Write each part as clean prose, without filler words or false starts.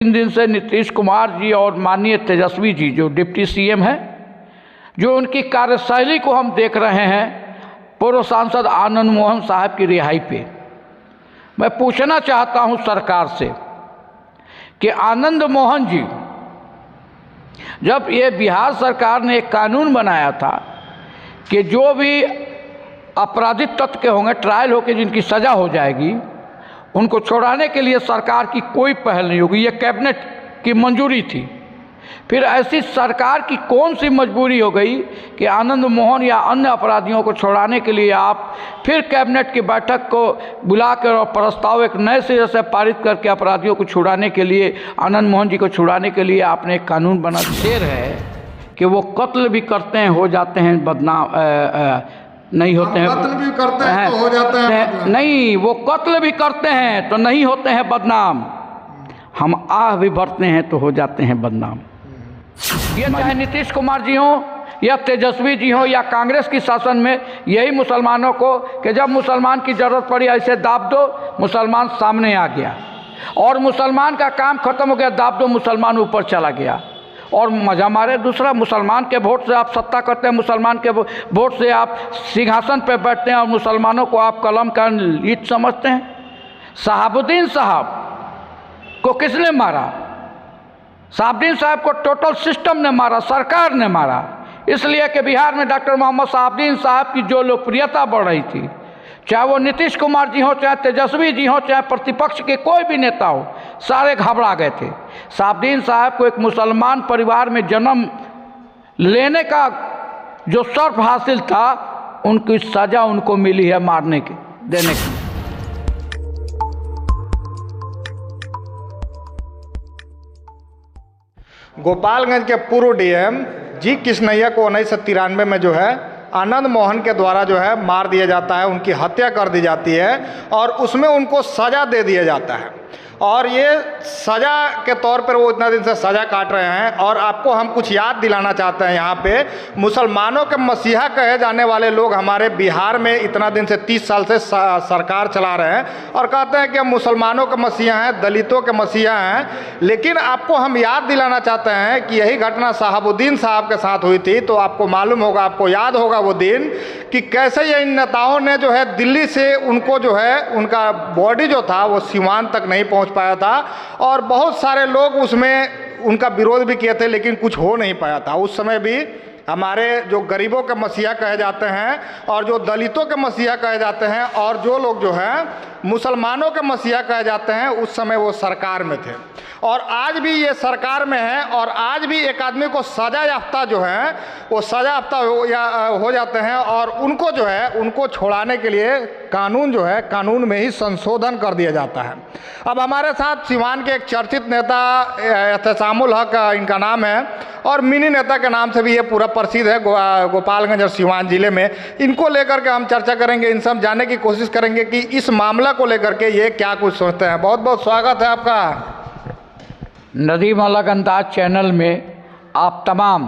तीन दिन से नीतीश कुमार जी और माननीय तेजस्वी जी जो डिप्टी सीएम हैं, जो उनकी कार्यशैली को हम देख रहे हैं पूर्व सांसद आनंद मोहन साहब की रिहाई पे, मैं पूछना चाहता हूं सरकार से कि आनंद मोहन जी, जब ये बिहार सरकार ने एक कानून बनाया था कि जो भी आपराधिक तत्व के होंगे, ट्रायल होकर जिनकी सज़ा हो जाएगी, उनको छुड़ाने के लिए सरकार की कोई पहल नहीं होगी, ये कैबिनेट की मंजूरी थी। फिर ऐसी सरकार की कौन सी मजबूरी हो गई कि आनंद मोहन या अन्य अपराधियों को छुड़ाने के लिए आप फिर कैबिनेट की बैठक को बुलाकर और प्रस्ताव एक नए सिरे से पारित करके अपराधियों को छुड़ाने के लिए, आनंद मोहन जी को छुड़ाने के लिए आपने एक कानून बना। शेर है कि वो कत्ल भी करते हैं, हो जाते हैं बदनाम, नहीं होते हैं, कत्ल भी करते हैं तो हो जाते हैं, नहीं, वो कत्ल भी करते हैं तो नहीं होते हैं बदनाम, हम आह भी भरते हैं तो हो जाते हैं बदनाम। ये चाहे नीतीश कुमार जी हों या तेजस्वी जी हों या कांग्रेस की शासन में, यही मुसलमानों को कि जब मुसलमान की ज़रूरत पड़ी ऐसे दाब दो, मुसलमान सामने आ गया, और मुसलमान का काम खत्म हो गया, दाब दो, मुसलमान ऊपर चला गया और मजा मारे दूसरा। मुसलमान के वोट से आप सत्ता करते हैं, मुसलमान के वोट से आप सिंहासन पर बैठते हैं और मुसलमानों को आप कलम का लीड समझते हैं। शहाबुद्दीन साहब को किसने मारा? शहाबुद्दीन साहब को टोटल सिस्टम ने मारा, सरकार ने मारा, इसलिए कि बिहार में डॉक्टर मोहम्मद शहाबुद्दीन साहब की जो लोकप्रियता बढ़ रही थी, चाहे वो नीतीश कुमार जी हो, चाहे तेजस्वी जी हो, चाहे प्रतिपक्ष के कोई भी नेता हो, सारे घबरा गए थे। शहाबुद्दीन साहब को एक मुसलमान परिवार में जन्म लेने का जो शर्फ हासिल था, उनकी सज़ा उनको मिली है मारने की, देने की। गोपालगंज के पूर्व डीएम जी कृष्णैया को 1993 में जो है आनंद मोहन के द्वारा जो है मार दिया जाता है, उनकी हत्या कर दी जाती है और उसमें उनको सज़ा दे दिया जाता है। और ये सज़ा के तौर पर वो इतना दिन से सज़ा काट रहे हैं। और आपको हम कुछ याद दिलाना चाहते हैं, यहाँ पे मुसलमानों के मसीहा कहे जाने वाले लोग हमारे बिहार में इतना दिन से 30 साल से सरकार चला रहे हैं और कहते हैं कि हम मुसलमानों के मसीहा हैं, दलितों के मसीहा हैं। लेकिन आपको हम याद दिलाना चाहते हैं कि यही घटना शहाबुद्दीन साहब के साथ हुई थी। तो आपको मालूम होगा, आपको याद होगा वो दिन कि कैसे ये इन नेताओं ने जो है दिल्ली से उनको जो है उनका बॉडी जो था वो सीवान तक नहीं पहुँच पाया था और बहुत सारे लोग उसमें उनका विरोध भी किए थे, लेकिन कुछ हो नहीं पाया था। उस समय भी हमारे जो गरीबों के मसीहा कहे जाते हैं और जो दलितों के मसीहा कहे जाते हैं और जो लोग जो हैं मुसलमानों के मसीहा कहे जाते हैं, उस समय वो सरकार में थे और आज भी ये सरकार में है। और आज भी एक आदमी को सज़ा याफ्ता जो है वो सज़ा याफ्ता हो जाते हैं और उनको जो है उनको छोड़ाने के लिए कानून जो है कानून में ही संशोधन कर दिया जाता है। अब हमारे साथ सिवान के एक चर्चित नेता एहतसामुल हक इनका नाम है और मिनी नेता के नाम से भी ये पूरा प्रसिद्ध है गोपालगंज और सिवान जिले में। इनको लेकर के हम चर्चा करेंगे, इनसे हम जानने की कोशिश करेंगे कि इस मामला को लेकर के ये क्या कुछ सोचते हैं। बहुत बहुत स्वागत है आपका नदीम अलग अंदाज चैनल में। आप तमाम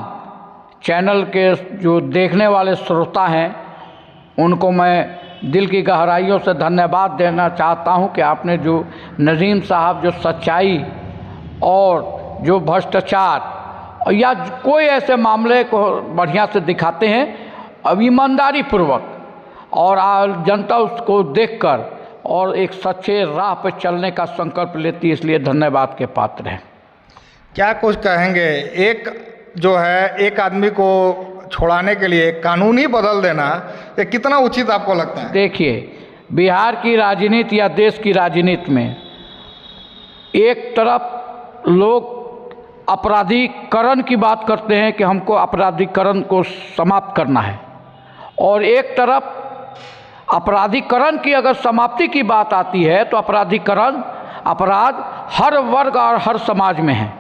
चैनल के जो देखने वाले श्रोता हैं उनको मैं दिल की गहराइयों से धन्यवाद देना चाहता हूं कि आपने जो नजीम साहब जो सच्चाई और जो भ्रष्टाचार या कोई ऐसे मामले को बढ़िया से दिखाते हैं, अब ईमानदारी पूर्वक, और जनता उसको देखकर और एक सच्चे राह पर चलने का संकल्प लेती है, इसलिए धन्यवाद के पात्र हैं। क्या कुछ कहेंगे, एक जो है एक आदमी को छोड़ाने के लिए कानून ही बदल देना, ये कितना उचित आपको लगता है? देखिए, बिहार की राजनीति या देश की राजनीति में एक तरफ लोग अपराधीकरण की बात करते हैं कि हमको अपराधीकरण को समाप्त करना है, और एक तरफ अपराधीकरण की अगर समाप्ति की बात आती है तो अपराध हर वर्ग और हर समाज में है।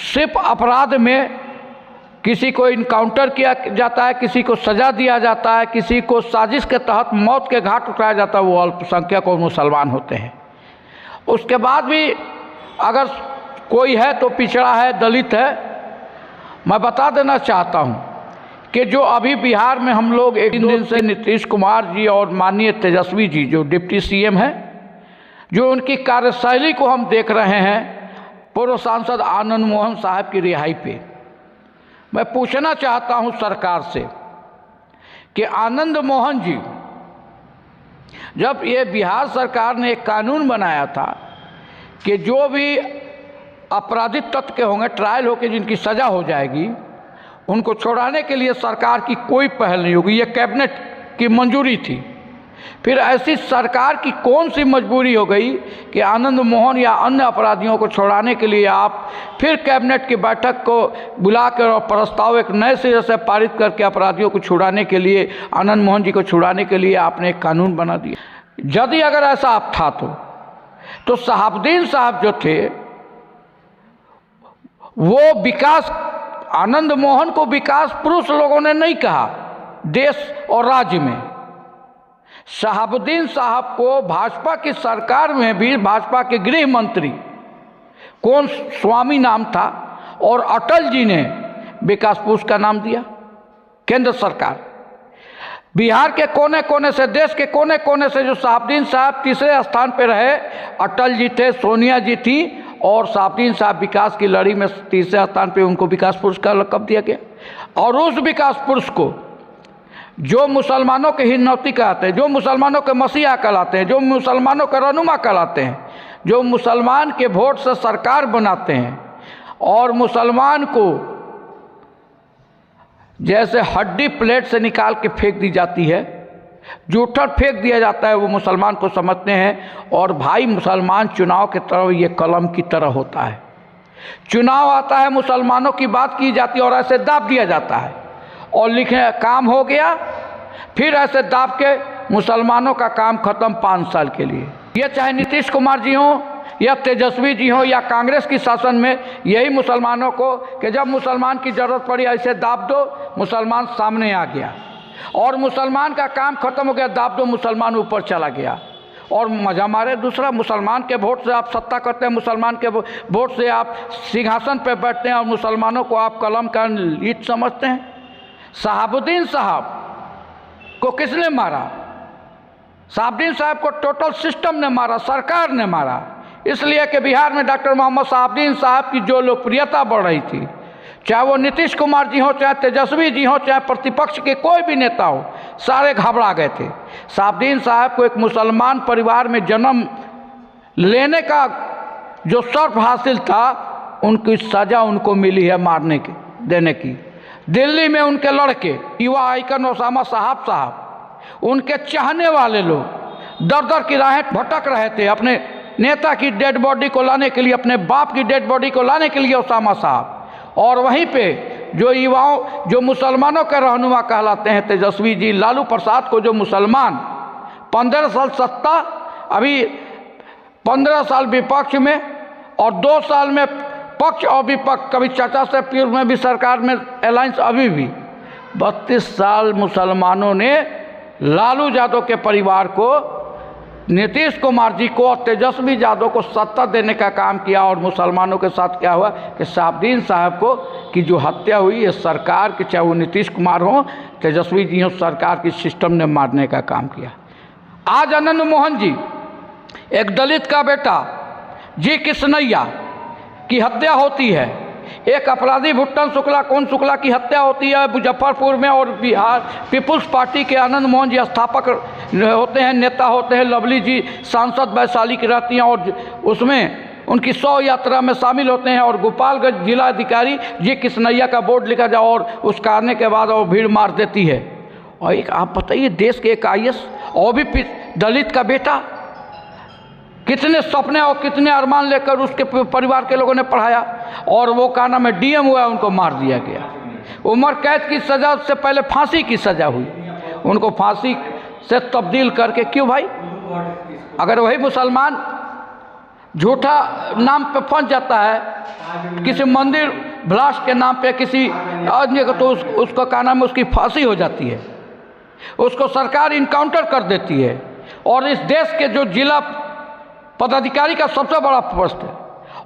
सिर्फ अपराध में किसी को इनकाउंटर किया जाता है, किसी को सज़ा दिया जाता है, किसी को साजिश के तहत मौत के घाट उठाया जाता है, वो अल्पसंख्यक और मुसलमान होते हैं। उसके बाद भी अगर कोई है तो पिछड़ा है, दलित है। मैं बता देना चाहता हूँ कि जो अभी बिहार में हम लोग एक दिन से नीतीश कुमार जी और माननीय तेजस्वी जी जो डिप्टी सीएम हैं, जो उनकी कार्यशैली को हम देख रहे हैं पूर्व सांसद आनंद मोहन साहब की रिहाई पे मैं पूछना चाहता हूं सरकार से कि आनंद मोहन जी, जब ये बिहार सरकार ने एक कानून बनाया था कि जो भी आपराधिक तत्व के होंगे, ट्रायल होकर जिनकी सज़ा हो जाएगी, उनको छुड़ाने के लिए सरकार की कोई पहल नहीं होगी, ये कैबिनेट की मंजूरी थी। फिर ऐसी सरकार की कौन सी मजबूरी हो गई कि आनंद मोहन या अन्य अपराधियों को छुड़ाने के लिए आप फिर कैबिनेट की बैठक को बुलाकर और प्रस्ताव एक नए सिरे से पारित करके अपराधियों को छुड़ाने के लिए, आनंद मोहन जी को छुड़ाने के लिए आपने एक कानून बना दिया। यदि अगर ऐसा आप था तो शहाबुद्दीन साहब जो थे वो विकास, आनंद मोहन को विकास पुरुष लोगों ने नहीं कहा देश और राज्य में। शहाबुद्दीन साहब को भाजपा की सरकार में भी भाजपा के गृह मंत्री कौन स्वामी नाम था, और अटल जी ने विकास पुरुष का नाम दिया। केंद्र सरकार बिहार के कोने कोने से, देश के कोने कोने से जो शहाबुद्दीन साहब तीसरे स्थान पर रहे, अटल जी थे, सोनिया जी थी, और शहाबुद्दीन साहब विकास की लड़ी में तीसरे स्थान पे उनको विकास पुरुष का लक़ब दिया गया। और उस विकास पुरुष को जो मुसलमानों के हिन्नौती कहते हैं, जो मुसलमानों के मसीहा कहलाते हैं, जो मुसलमानों के रहनुमा कहलाते हैं, जो मुसलमान के वोट से सरकार बनाते हैं और मुसलमान को जैसे हड्डी प्लेट से निकाल के फेंक दी जाती है, जूठर फेंक दिया जाता है, वो मुसलमान को समझते हैं। और भाई मुसलमान चुनाव के तरफ ये कलम की तरह होता है। चुनाव आता है, मुसलमानों की बात की जाती है और ऐसे दाब दिया जाता है और लिखे काम हो गया, फिर ऐसे दाब के मुसलमानों का काम खत्म 5 साल के लिए। ये चाहे नीतीश कुमार जी हों या तेजस्वी जी हों या कांग्रेस की शासन में, यही मुसलमानों को कि जब मुसलमान की ज़रूरत पड़ी ऐसे दाब दो, मुसलमान सामने आ गया, और मुसलमान का काम खत्म हो गया, दाब दो, मुसलमान ऊपर चला गया और मज़ा मारे। दूसरा, मुसलमान के वोट से आप सत्ता करते हैं, मुसलमान के वोट से आप सिंहासन पर बैठते हैं और मुसलमानों को आप कलम का लीड समझते हैं। शहाबुद्दीन साहब को किसने मारा? शहाबुद्दीन साहब को टोटल सिस्टम ने मारा, सरकार ने मारा। इसलिए कि बिहार में डॉक्टर मोहम्मद शहाबुद्दीन साहब की जो लोकप्रियता बढ़ रही थी, चाहे वो नीतीश कुमार जी हो, चाहे तेजस्वी जी हो, चाहे प्रतिपक्ष के कोई भी नेता हो, सारे घबरा गए थे। शहाबुद्दीन साहब को एक मुसलमान परिवार में जन्म लेने का जो शर्फ हासिल था, उनकी सज़ा उनको मिली है मारने की, देने की। दिल्ली में उनके लड़के, युवा आइकन ओसामा साहब, उनके चाहने वाले लोग दर दर की राहें भटक रहे थे अपने नेता की डेड बॉडी को लाने के लिए, अपने बाप की डेड बॉडी को लाने के लिए ओसामा साहब। और वहीं पे जो युवाओं, जो मुसलमानों के रहनुमा कहलाते हैं, तेजस्वी जी, लालू प्रसाद को जो मुसलमान 15 साल सत्ता, अभी 15 साल विपक्ष में और 2 साल में पक्ष और विपक्ष, कभी चाचा से पीर में भी सरकार में अलायंस, अभी भी 32 साल मुसलमानों ने लालू यादव के परिवार को, नीतीश कुमार जी को और तेजस्वी यादव को सत्ता देने का काम किया। और मुसलमानों के साथ क्या हुआ कि शहाबुद्दीन साहब को की जो हत्या हुई, ये सरकार के, चाहे वो नीतीश कुमार हो, तेजस्वी जी हो, सरकार की सिस्टम ने मारने का काम किया। आज आनंद मोहन जी, एक दलित का बेटा जी किसनैया की हत्या होती है, एक अपराधी भुट्टन शुक्ला की हत्या होती है मुजफ्फरपुर में, और बिहार पीपुल्स पार्टी के आनंद मोहन जी स्थापक होते हैं, नेता होते हैं, लवली जी सांसद वैशाली की रहती हैं और उसमें उनकी 100 यात्रा में शामिल होते हैं। और गोपालगंज जिलाधिकारी जी किसनैया का बोर्ड लिखा जाए और उसका आने के बाद वो भीड़ मार देती है। और एक आप बताइए, देश के एक IAS और भी दलित का बेटा, कितने सपने और कितने अरमान लेकर उसके परिवार के लोगों ने पढ़ाया, और वो का नाम है DM हुआ, उनको मार दिया गया। उम्र कैद की सज़ा से पहले फांसी की सज़ा हुई, उनको फांसी से तब्दील करके। क्यों भाई? अगर वही मुसलमान झूठा नाम पे फंस जाता है, किसी मंदिर भ्रष्ट के नाम पे किसी आदमी को, तो उसका का नाम है, उसकी फांसी हो जाती है, उसको सरकार इनकाउंटर कर देती है। और इस देश के जो जिला पदाधिकारी का सबसे बड़ा पोस्ट है,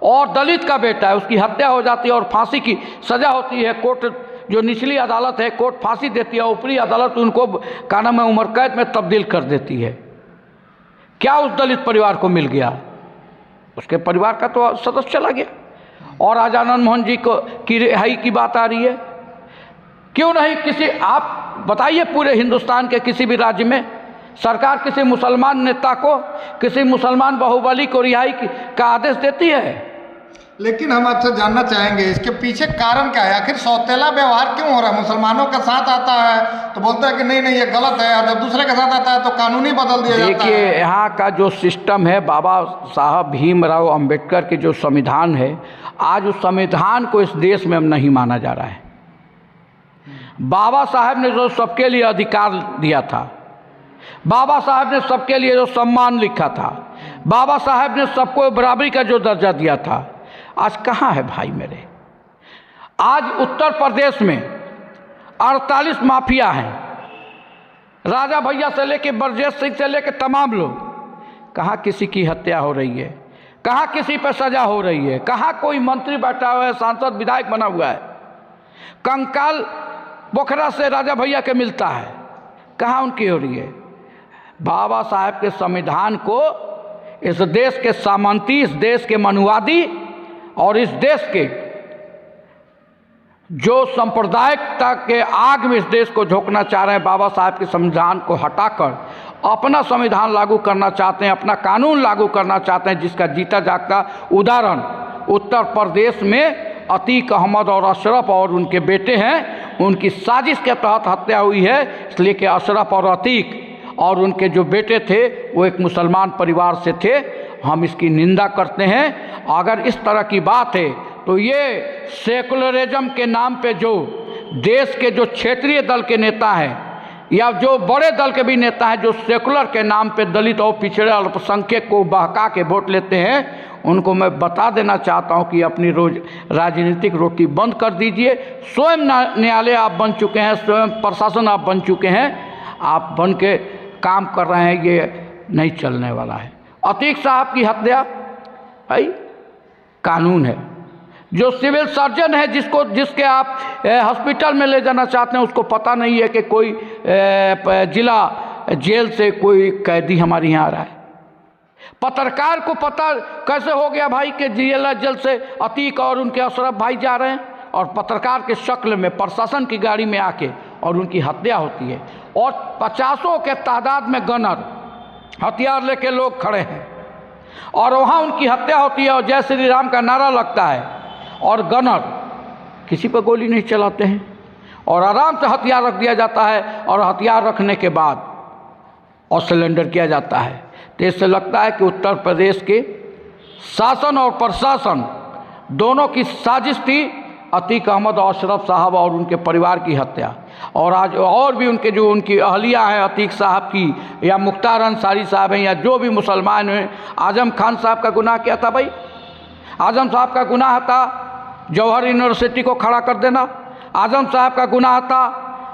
और दलित का बेटा है, उसकी हत्या हो जाती है और फांसी की सज़ा होती है। कोर्ट, जो निचली अदालत है, कोर्ट फांसी देती है, ऊपरी अदालत उनको का नाम है उम्र कैद में तब्दील कर देती है। क्या उस दलित परिवार को मिल गया? उसके परिवार का तो सदस्य चला गया। और आज आनंद मोहन जी को की रिहाई की बात आ रही है। क्यों नहीं किसी, आप बताइए पूरे हिंदुस्तान के किसी भी राज्य में सरकार किसी मुसलमान नेता को, किसी मुसलमान बाहुबली को रिहाई का आदेश देती है? लेकिन हम आपसे जानना चाहेंगे इसके पीछे कारण क्या है? आखिर सौतेला व्यवहार क्यों हो रहा है? मुसलमानों के साथ आता है तो बोलता है कि नहीं नहीं ये गलत है, और जब दूसरे के साथ आता है तो कानूनी बदल दिया जाता है। देखिए, यहाँ का जो सिस्टम है, बाबा साहब भीमराव अंबेडकर के जो संविधान है, आज उस संविधान को इस देश में अब नहीं माना जा रहा है। बाबा साहब ने जो सबके लिए अधिकार दिया था, बाबा साहब ने सबके लिए जो सम्मान लिखा था, बाबा साहब ने सबको बराबरी का जो दर्जा दिया था, आज कहाँ है भाई मेरे? आज उत्तर प्रदेश में 48 माफिया हैं, राजा भैया से लेके ब्रजेश सिंह से लेके तमाम लोग। कहाँ किसी की हत्या हो रही है, कहाँ किसी पर सजा हो रही है, कहाँ कोई मंत्री बैठा हुआ है, सांसद विधायक बना हुआ है, कंकाल पोखरा से राजा भैया के मिलता है, कहाँ उनकी हो रही है? बाबा साहब के संविधान को इस देश के सामंती, इस देश के मनुवादी और इस देश के जो सांप्रदायिकता के आग में इस देश को झोंकना चाह रहे हैं, बाबा साहब के संविधान को हटाकर अपना संविधान लागू करना चाहते हैं, अपना कानून लागू करना चाहते हैं, जिसका जीता जागता उदाहरण उत्तर प्रदेश में अतीक अहमद और अशरफ और उनके बेटे हैं, उनकी साजिश के तहत हत्या हुई है। इसलिए कि अशरफ और अतीक और उनके जो बेटे थे वो एक मुसलमान परिवार से थे। हम इसकी निंदा करते हैं। अगर इस तरह की बात है तो ये सेकुलरिज्म के नाम पे जो देश के जो क्षेत्रीय दल के नेता हैं या जो बड़े दल के भी नेता हैं, जो सेकुलर के नाम पे दलित और पिछड़े अल्पसंख्यक को बहका के वोट लेते हैं, उनको मैं बता देना चाहता हूं कि अपनी रोज राजनीतिक रोटी बंद कर दीजिए। स्वयं न्यायालय आप बन चुके हैं, स्वयं प्रशासन आप बन चुके हैं, आप बन के काम कर रहे हैं, ये नहीं चलने वाला है। अतीक साहब की हत्या भाई कानून है। जो सिविल सर्जन है जिसके आप हॉस्पिटल में ले जाना चाहते हैं, उसको पता नहीं है कि कोई जिला जेल से कोई कैदी हमारे यहाँ आ रहा है। पत्रकार को पता कैसे हो गया भाई कि जिला जेल से अतीक और उनके अशरफ भाई जा रहे हैं, और पत्रकार के शक्ल में प्रशासन की गाड़ी में आके और उनकी हत्या होती है, और 50 के तादाद में गनर हथियार लेके लोग खड़े हैं और वहाँ उनकी हत्या होती है और जय श्री राम का नारा लगता है, और गनर किसी पर गोली नहीं चलाते हैं और आराम से हथियार रख दिया जाता है, और हथियार रखने के बाद और सिलेंडर किया जाता है। तो इससे लगता है कि उत्तर प्रदेश के शासन और प्रशासन दोनों की साजिश थी अतीक अहमद और अशरफ साहब और उनके परिवार की हत्या। और आज और भी उनके जो उनकी अहलिया हैं अतीक साहब की या मुख्तार अंसारी साहब हैं या जो भी मुसलमान हैं, आजम खान साहब का गुनाह क्या था भाई? आजम साहब का गुनाह था जौहर यूनिवर्सिटी को खड़ा कर देना। आजम साहब का गुनाह था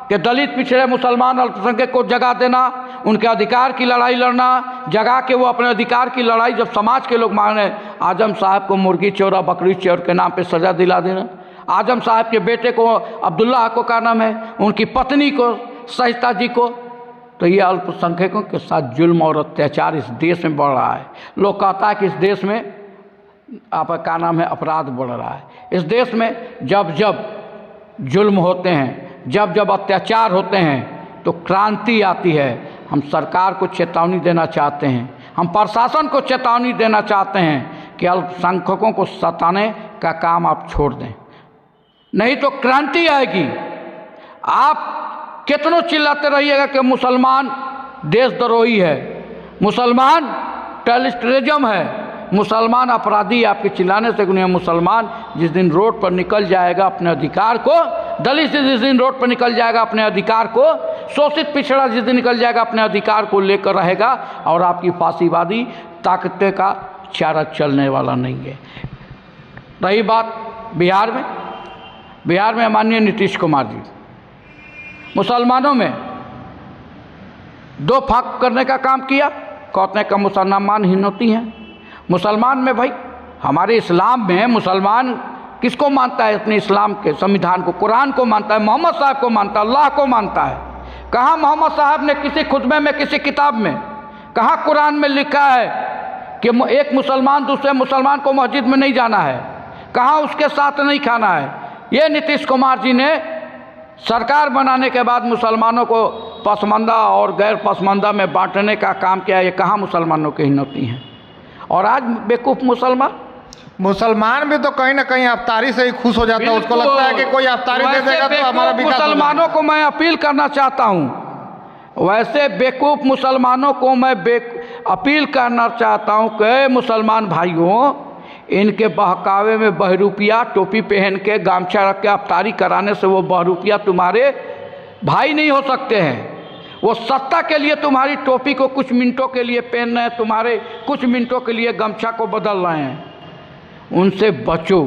कि दलित पिछड़े मुसलमान अल्पसंख्यक को जगा देना, उनके अधिकार की लड़ाई लड़ना, जगा के वो अपने अधिकार की लड़ाई जब समाज के लोग मांगे, आजम साहब को मुर्गी चोर और बकरी चोर के नाम पे सज़ा दिला देना। आजम साहब के बेटे को अब्दुल्ला को का नाम है, उनकी पत्नी को सहिता जी को। तो ये अल्पसंख्यकों के साथ जुल्म और अत्याचार इस देश में बढ़ रहा है। लोग कहता है कि इस देश में आपका क्या नाम है अपराध बढ़ रहा है। इस देश में जब जब जुल्म होते हैं, जब जब अत्याचार होते हैं तो क्रांति आती है। हम सरकार को चेतावनी देना चाहते हैं, हम प्रशासन को चेतावनी देना चाहते हैं कि अल्पसंख्यकों को सताने का काम आप छोड़ दें, नहीं तो क्रांति आएगी। आप कितनों चिल्लाते रहिएगा कि मुसलमान देशद्रोही है, मुसलमान टेररिज्म है, मुसलमान अपराधी। आपके चिल्लाने से नहीं, मुसलमान जिस दिन रोड पर निकल जाएगा अपने अधिकार को, दलित जिस दिन रोड पर निकल जाएगा अपने अधिकार को, शोषित पिछड़ा जिस दिन निकल जाएगा अपने अधिकार को लेकर रहेगा, और आपकी फांसीवादी ताकतें का चारा चलने वाला नहीं है। रही बात बिहार में माननीय नीतीश कुमार जी मुसलमानों में दो फाक करने का काम किया। कहते हैं कि मुसलमान हिन्नती हैं। मुसलमान में भाई हमारे इस्लाम में मुसलमान किसको मानता है? अपने इस्लाम के संविधान को, कुरान को मानता है, मोहम्मद साहब को मानता है, अल्लाह को मानता है। कहाँ मोहम्मद साहब ने किसी खुतबे में, किसी किताब में, कहाँ कुरान में लिखा है कि एक मुसलमान दूसरे मुसलमान को मस्जिद में नहीं जाना है? कहाँ उसके साथ नहीं खाना है। ये नीतीश कुमार जी ने सरकार बनाने के बाद मुसलमानों को पसमानदा और गैर पसमानदा में बांटने का काम किया। ये कहाँ मुसलमानों की हिम्मती हैं। और आज बेवकूफ़ मुसलमान भी तो कहीं ना कहीं अफ्तारी से ही खुश हो जाता है। उसको लगता है कि कोई अफ्तारी दे देगा तो हमारा विकास हो जाएगा। मुसलमानों को मैं अपील करना चाहता हूँ, वैसे बेवकूफ़ मुसलमानों को मैं अपील करना चाहता हूँ कि मुसलमान भाइयों, इनके बहकावे में बहरूपिया टोपी पहन के गामछा रख के अफ्तारी कराने से वो बहरूपिया तुम्हारे भाई नहीं हो सकते हैं। वो सत्ता के लिए तुम्हारी टोपी को कुछ मिनटों के लिए पहन रहे हैं, तुम्हारे कुछ मिनटों के लिए गमछा को बदल रहे हैं। उनसे बचो।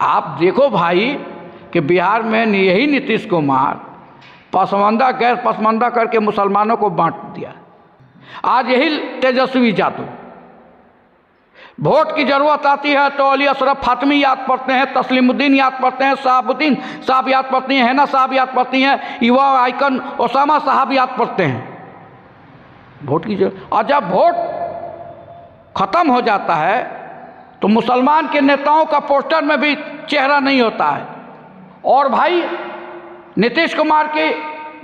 आप देखो भाई कि बिहार में यही नीतीश कुमार पसमानदा गैर पसमानदा करके मुसलमानों को बांट दिया। आज यही तेजस्वी यादव वोट की ज़रूरत आती है तो अली अशरफ फातमी याद पड़ते हैं, तस्लीमुद्दीन याद पड़ते हैं, शहाबुद्दीन साहब याद पड़ती हैं, हैना साहब याद पड़ती हैं, युवा आइकन ओसामा साहब याद पड़ते हैं। वोट की जरूरत, और जब वोट ख़त्म हो जाता है तो मुसलमान के नेताओं का पोस्टर में भी चेहरा नहीं होता है। और भाई नीतीश कुमार की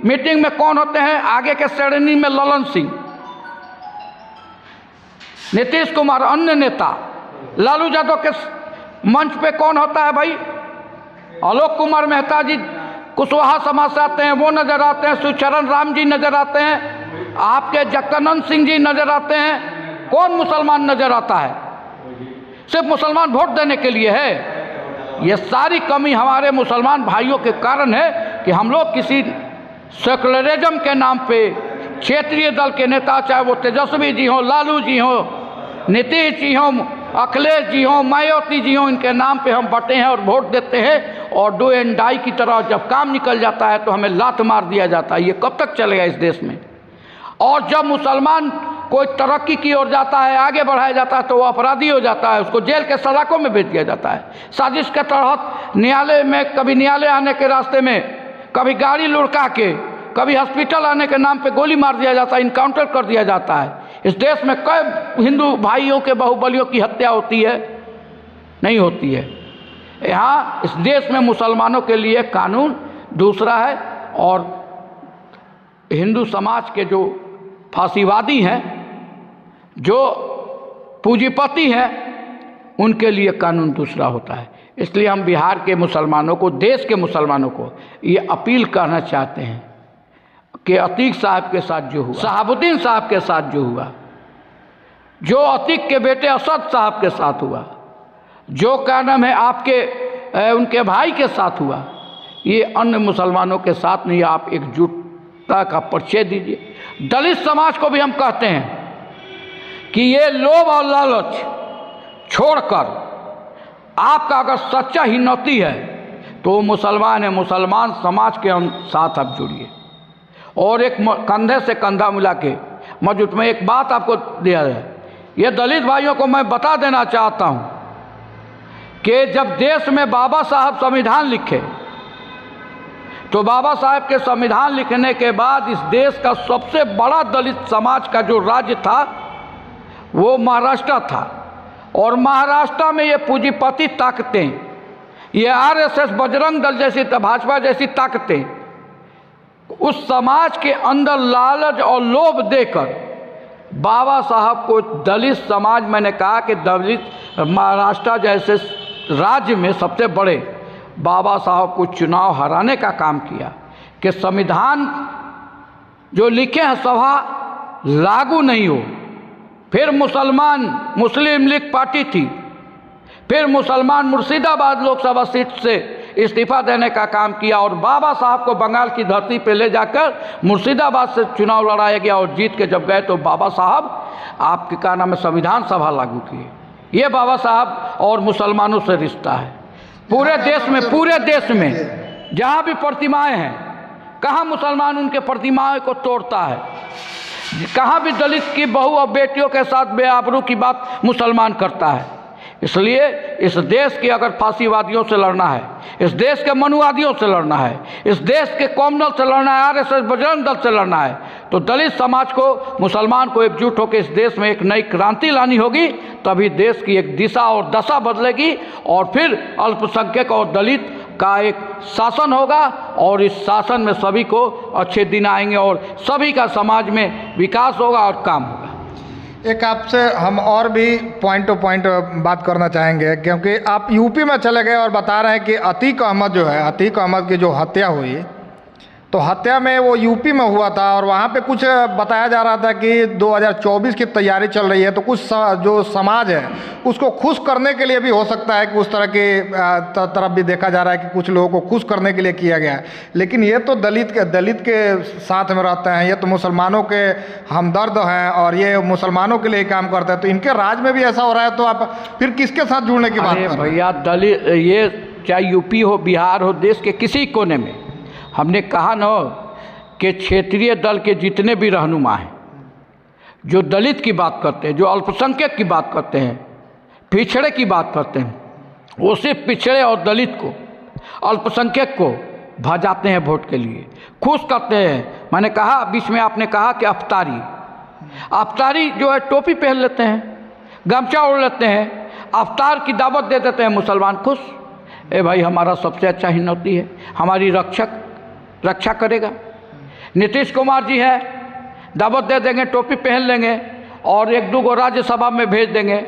मीटिंग में कौन होते हैं? आगे के श्रेणी में ललन सिंह, नीतीश कुमार अन्य नेता। लालू यादव के मंच पे कौन होता है भाई? आलोक कुमार मेहता जी कुशवाहा समाज से आते हैं, वो नज़र आते हैं। सुचरण राम जी नज़र आते हैं, आपके जगदानंद सिंह जी नज़र आते हैं। कौन मुसलमान नज़र आता है? सिर्फ मुसलमान वोट देने के लिए है। ये सारी कमी हमारे मुसलमान भाइयों के कारण है कि हम लोग किसी सेकुलरिज्म के नाम पे क्षेत्रीय दल के नेता, चाहे वो तेजस्वी जी हों, लालू जी हों, नीतीश जी हों, अखिलेश जी हों, मायावती जी हों, इनके नाम पे हम बटे हैं और वोट देते हैं। और डू एंड डाई की तरह जब काम निकल जाता है तो हमें लात मार दिया जाता है। ये कब तक चलेगा इस देश में? और जब मुसलमान कोई तरक्की की ओर जाता है, आगे बढ़ाया जाता है, तो वो अपराधी हो जाता है, उसको जेल के सलाखों में भेज दिया जाता है। साजिश के तहत न्यायालय में, कभी न्यायालय आने के रास्ते में, कभी गाड़ी लुढ़का के, कभी हॉस्पिटल आने के नाम पे गोली मार दिया जाता है, इनकाउंटर कर दिया जाता है। इस देश में कई हिंदू भाइयों के बाहुबलियों की हत्या होती है? नहीं होती है। यहाँ इस देश में मुसलमानों के लिए कानून दूसरा है और हिंदू समाज के जो फांसीवादी हैं, जो पूंजीपति हैं, उनके लिए कानून दूसरा होता है। इसलिए हम बिहार के मुसलमानों को, देश के मुसलमानों को ये अपील करना चाहते हैं कि अतीक साहब के साथ जो हुआ, शहाबुद्दीन साहब के साथ जो हुआ, जो अतीक के बेटे असद साहब के साथ हुआ, जो क्या नाम है आपके उनके भाई के साथ हुआ, ये अन्य मुसलमानों के साथ नहीं। आप एकजुटता का परिचय दीजिए। दलित समाज को भी हम कहते हैं कि ये लोभ और लालच छोड़कर आपका अगर सच्चा हिम्मती है तो मुसलमान है, मुसलमान समाज के साथ आप जुड़िए और एक कंधे से कंधा मिला के मौजूद में एक बात आपको दिया है। ये दलित भाइयों को मैं बता देना चाहता हूँ कि जब देश में बाबा साहब संविधान लिखे तो बाबा साहब के संविधान लिखने के बाद इस देश का सबसे बड़ा दलित समाज का जो राज्य था वो महाराष्ट्र था। और महाराष्ट्र में ये पूंजीपति ताकतें, ये आरएसएस, बजरंग दल जैसी, भाजपा जैसी ताकतें उस समाज के अंदर लालच और लोभ देकर बाबा साहब को दलित समाज, मैंने कहा कि दलित महाराष्ट्र जैसे राज्य में सबसे बड़े, बाबा साहब को चुनाव हराने का काम किया कि संविधान जो लिखे हैं सभा लागू नहीं हो। फिर मुस्लिम लीग पार्टी थी, फिर मुसलमान मुर्शिदाबाद लोकसभा सीट से इस्तीफा देने का काम किया और बाबा साहब को बंगाल की धरती पे ले जाकर मुर्शिदाबाद से चुनाव लड़ाया गया और जीत के जब गए तो बाबा साहब आपके क्या नाम है संविधान सभा लागू किए। ये बाबा साहब और मुसलमानों से रिश्ता है। पूरे देश में जहाँ भी प्रतिमाएं हैं, कहाँ मुसलमान उनके प्रतिमाएं को तोड़ता है, कहाँ भी दलित की बहू और बेटियों के साथ बेआबरू की बात मुसलमान करता है। इसलिए इस देश की अगर फांसीवादियों से लड़ना है, इस देश के मनुवादियों से लड़ना है, इस देश के कॉमनल से लड़ना है, आरएसएस बजरंग दल से लड़ना है, तो दलित समाज को, मुसलमान को एकजुट होकर इस देश में एक नई क्रांति लानी होगी। तभी देश की एक दिशा और दशा बदलेगी और फिर अल्पसंख्यक और दलित का एक शासन होगा और इस शासन में सभी को अच्छे दिन आएंगे और सभी का समाज में विकास होगा और काम होगा। एक आपसे हम और भी पॉइंट टू पॉइंट बात करना चाहेंगे, क्योंकि आप यूपी में चले गए और बता रहे हैं कि अतीक अहमद जो है, अतीक अहमद की जो हत्या हुई, तो हत्या में वो यूपी में हुआ था और वहाँ पे कुछ बताया जा रहा था कि 2024 की तैयारी चल रही है, तो कुछ जो समाज है उसको खुश करने के लिए भी हो सकता है कि उस तरह की तरफ भी देखा जा रहा है कि कुछ लोगों को खुश करने के लिए किया गया है। लेकिन ये तो दलित के साथ में रहते हैं, ये तो मुसलमानों के हमदर्द हैं और ये मुसलमानों के लिए काम करते हैं, तो इनके राज में भी ऐसा हो रहा है, तो आप फिर किसके साथ जुड़ने की बात कर रहे हैं? भैया दलित, ये चाहे यूपी हो, बिहार हो, देश के किसी कोने में, हमने कहा न कि क्षेत्रीय दल के जितने भी रहनुमा हैं जो दलित की बात करते हैं, जो अल्पसंख्यक की बात करते हैं, पिछड़े की बात करते हैं, वो सिर्फ पिछड़े और दलित को, अल्पसंख्यक को भजाते हैं वोट के लिए, खुश करते हैं। मैंने कहा बीच में, आपने कहा कि अफ्तारी जो है टोपी पहन लेते हैं, गमछा ओढ़ लेते हैं, अफ्तार की दावत दे देते हैं, मुसलमान खुश। ए भाई, हमारा सबसे अच्छा हिंदुत्व है, हमारी रक्षा करेगा। नीतीश कुमार जी है, दावत दे देंगे, टोपी पहन लेंगे और 1-2 को राज्यसभा में भेज देंगे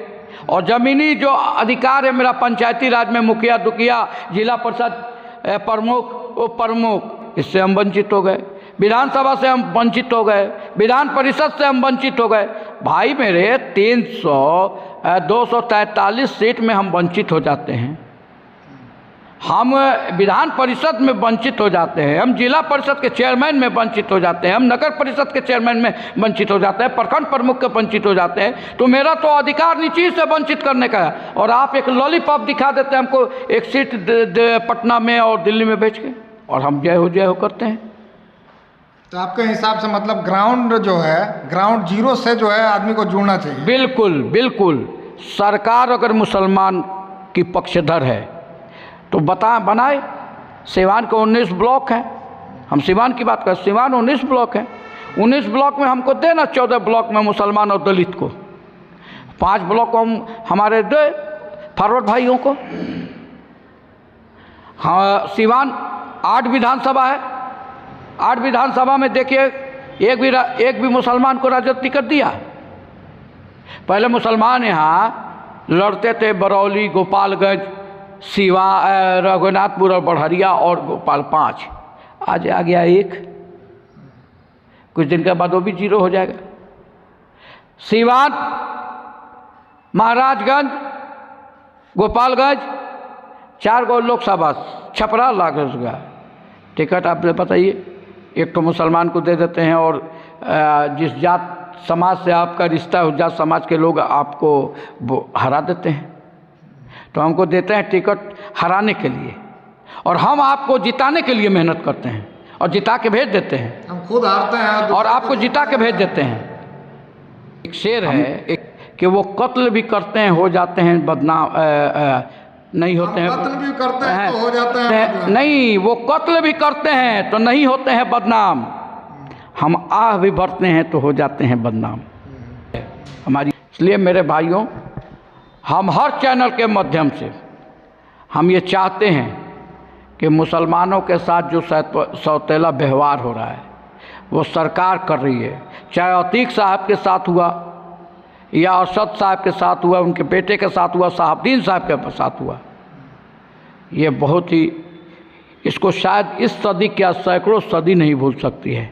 और ज़मीनी जो अधिकार है मेरा पंचायती राज में, मुखिया दुखिया, जिला परिषद प्रमुख, उप प्रमुख, इससे हम वंचित हो गए। विधानसभा से हम वंचित हो गए, विधान परिषद से हम वंचित हो गए। भाई मेरे 243 सीट में हम वंचित हो जाते हैं, हम विधान परिषद में वंचित हो जाते हैं, हम जिला परिषद के चेयरमैन में वंचित हो जाते हैं, हम नगर परिषद के चेयरमैन में वंचित हो जाते हैं, प्रखंड प्रमुख के वंचित हो जाते हैं। तो मेरा तो अधिकार नहीं चीज़ से वंचित करने का है और आप एक लॉलीपॉप दिखा देते हैं हमको, एक सीट पटना में और दिल्ली में भेज के, और हम जय हो करते हैं। तो आपके हिसाब से मतलब ग्राउंड जो है, ग्राउंड जीरो से जो है आदमी को जुड़ना चाहिए। बिल्कुल बिल्कुल। सरकार अगर मुसलमान की पक्षधर है तो बनाए। सिवान के 19 ब्लॉक हैं, हम सिवान की बात करें, सिवान 19 ब्लॉक हैं, 19 ब्लॉक में हमको देना 14 ब्लॉक में मुसलमान और दलित को, 5 ब्लॉक को हम हमारे दे फॉरवर्ड भाइयों को। हाँ, सिवान 8 विधानसभा है, 8 विधानसभा में देखिए एक भी मुसलमान को राजद टिकट दिया। पहले मुसलमान यहाँ लड़ते थे बरौली, गोपालगंज, सिवा, रघुनाथपुर और बढ़हरिया और गोपाल 5, आज आ गया 1, कुछ दिन के बाद वो भी 0 हो जाएगा। सिवान, महाराजगंज, गोपालगंज, 4 गो लोकसभा, छपरा लागेगा टिकट। आप बताइए, एक तो मुसलमान को दे देते हैं और जिस जात समाज से आपका रिश्ता है उस जात समाज के लोग आपको हरा देते हैं। तो हमको देते हैं टिकट हराने के लिए और हम आपको जिताने के लिए मेहनत करते हैं और जिता के भेज देते हैं। हम खुद हारते हैं और आपको जिता के भेज देते हैं। एक शेर है कि वो कत्ल भी करते हैं, हो जाते हैं बदनाम, नहीं होते हैं। कत्ल भी करते हैं तो हो जाते हैं नहीं, वो कत्ल भी करते हैं तो नहीं होते हैं बदनाम, हम आह भी भरते हैं तो हो जाते हैं बदनाम हमारी। इसलिए मेरे भाइयों, हम हर चैनल के माध्यम से हम ये चाहते हैं कि मुसलमानों के साथ जो सौतेला व्यवहार हो रहा है वो सरकार कर रही है, चाहे अतीक साहब के साथ हुआ या अरशद साहब के साथ हुआ, उनके बेटे के साथ हुआ, साहबुद्दीन साहब के साथ हुआ, ये बहुत ही, इसको शायद इस सदी क्या सैकड़ों सदी नहीं भूल सकती है।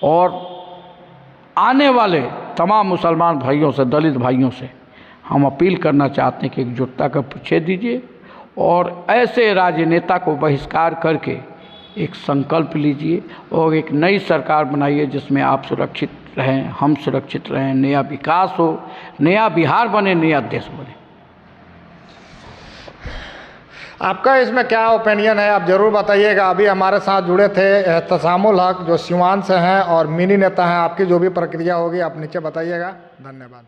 और आने वाले तमाम मुसलमान भाइयों से, दलित भाइयों से हम अपील करना चाहते हैं कि एकजुटता का परिचय दीजिए और ऐसे राजनेता को बहिष्कार करके एक संकल्प लीजिए और एक नई सरकार बनाइए जिसमें आप सुरक्षित रहें, हम सुरक्षित रहें, नया विकास हो, नया बिहार बने, नया देश बने। आपका इसमें क्या ओपिनियन है, आप ज़रूर बताइएगा। अभी हमारे साथ जुड़े थे तसामुल हक जो सिवान से हैं और मिनी नेता हैं। आपकी जो भी प्रक्रिया होगी आप नीचे बताइएगा। धन्यवाद।